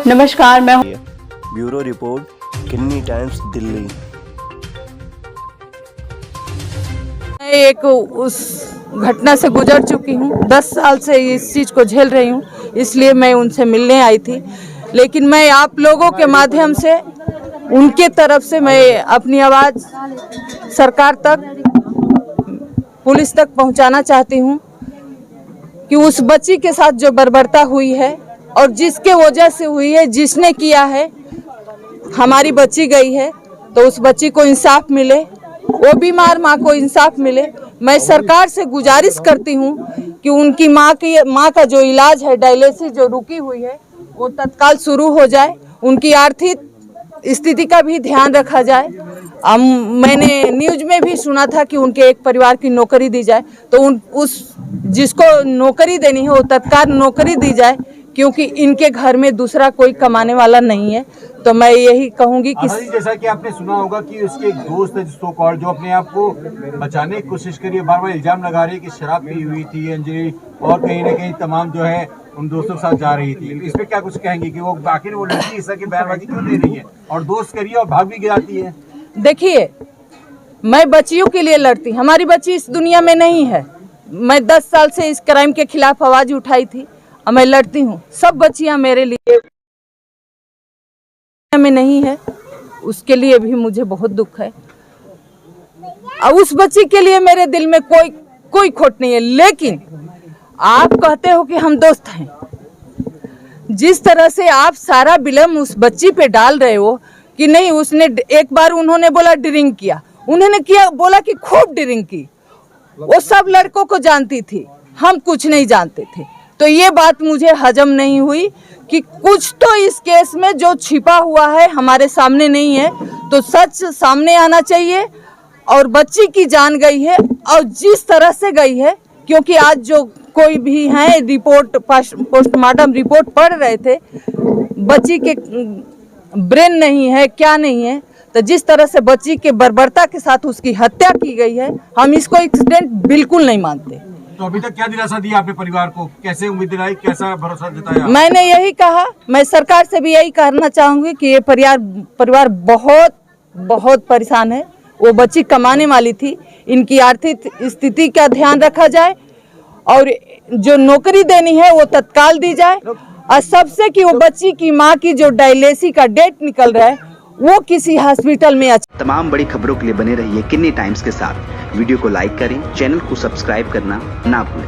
नमस्कार, मैं bureau report, किन्नी times, Delhi. मैं एक उस घटना से गुजर चुकी हूँ। 10 साल से इस चीज़ को झेल रही हूँ, इसलिए मैं उनसे मिलने आई थी। लेकिन मैं आप लोगों के माध्यम से उनके तरफ से मैं अपनी आवाज़ सरकार तक, पुलिस तक पहुँचाना चाहती हूँ कि उस बच्ची के साथ जो बर्बरता हुई है और जिसके वजह से हुई है, जिसने किया है, हमारी बच्ची गई है, तो उस बच्ची को इंसाफ मिले, वो बीमार माँ को इंसाफ मिले। मैं सरकार से गुजारिश करती हूँ कि उनकी माँ का जो इलाज है, डायलिसिस जो रुकी हुई है, वो तत्काल शुरू हो जाए। उनकी आर्थिक स्थिति का भी ध्यान रखा जाए। मैंने न्यूज़ में भी सुना था कि उनके एक परिवार की नौकरी दी जाए, तो उस जिसको नौकरी देनी है वो तत्काल नौकरी दी जाए, क्योंकि इनके घर में दूसरा कोई कमाने वाला नहीं है। तो मैं यही कहूँगी कि जैसा कि आपने सुना होगा कि उसके एक दोस्त है सो कॉल्ड, जो अपने आप को बचाने की कोशिश करी है, बार बार इल्जाम लगा रही है कि शराब पी हुई थी अंजलि, और कहीं ना कहीं तमाम जो है उन दोस्तों के साथ जा रही थी। इस पे क्या कुछ कहेंगे कि वो आखिर वो लड़की इस की बयानबाजी क्यों दे रही है और दोस्त करिए और भाग भी गिराती है? देखिए, मैं बच्चियों के लिए लड़ती, हमारी बच्ची इस दुनिया में नहीं है। मैं 10 साल से इस क्राइम के खिलाफ आवाज़ उठाई थी और मैं लड़ती हूँ। सब बच्चियाँ मेरे लिए में नहीं है, उसके लिए भी मुझे बहुत दुख है। और उस बच्ची के लिए मेरे दिल में कोई खोट नहीं है। लेकिन आप कहते हो कि हम दोस्त हैं, जिस तरह से आप सारा बिलम उस बच्ची पे डाल रहे हो कि नहीं, उसने एक बार उन्होंने बोला ड्रिंक किया, उन्होंने किया बोला कि खूब ड्रिंक की, वो सब लड़कों को जानती थी, हम कुछ नहीं जानते थे। तो ये बात मुझे हजम नहीं हुई कि कुछ तो इस केस में जो छिपा हुआ है हमारे सामने नहीं है, तो सच सामने आना चाहिए। और बच्ची की जान गई है, और जिस तरह से गई है, क्योंकि आज जो कोई भी है रिपोर्ट, पोस्टमार्टम रिपोर्ट पढ़ रहे थे, बच्ची के ब्रेन नहीं है, क्या नहीं है, तो जिस तरह से बच्ची के बर्बरता के साथ उसकी हत्या की गई है, हम इसको एक्सीडेंट बिल्कुल नहीं मानते। तो अभी तक क्या दिलासा दिया आपने परिवार को, कैसे उम्मीद दिलाई, कैसा भरोसा जताया? मैंने यही कहा, मैं सरकार से भी यही कहना चाहूँगी कि ये परिवार बहुत बहुत परेशान है। वो बच्ची कमाने वाली थी, इनकी आर्थिक स्थिति का ध्यान रखा जाए और जो नौकरी देनी है वो तत्काल दी जाए। और सबसे कि वो बच्ची की माँ की जो डायलिसिस का डेट निकल रहा है, वो किसी हॉस्पिटल में। तमाम बड़ी खबरों के लिए बने रहिए किन्नी टाइम्स के साथ। वीडियो को लाइक करें, चैनल को सब्सक्राइब करना ना भूलें।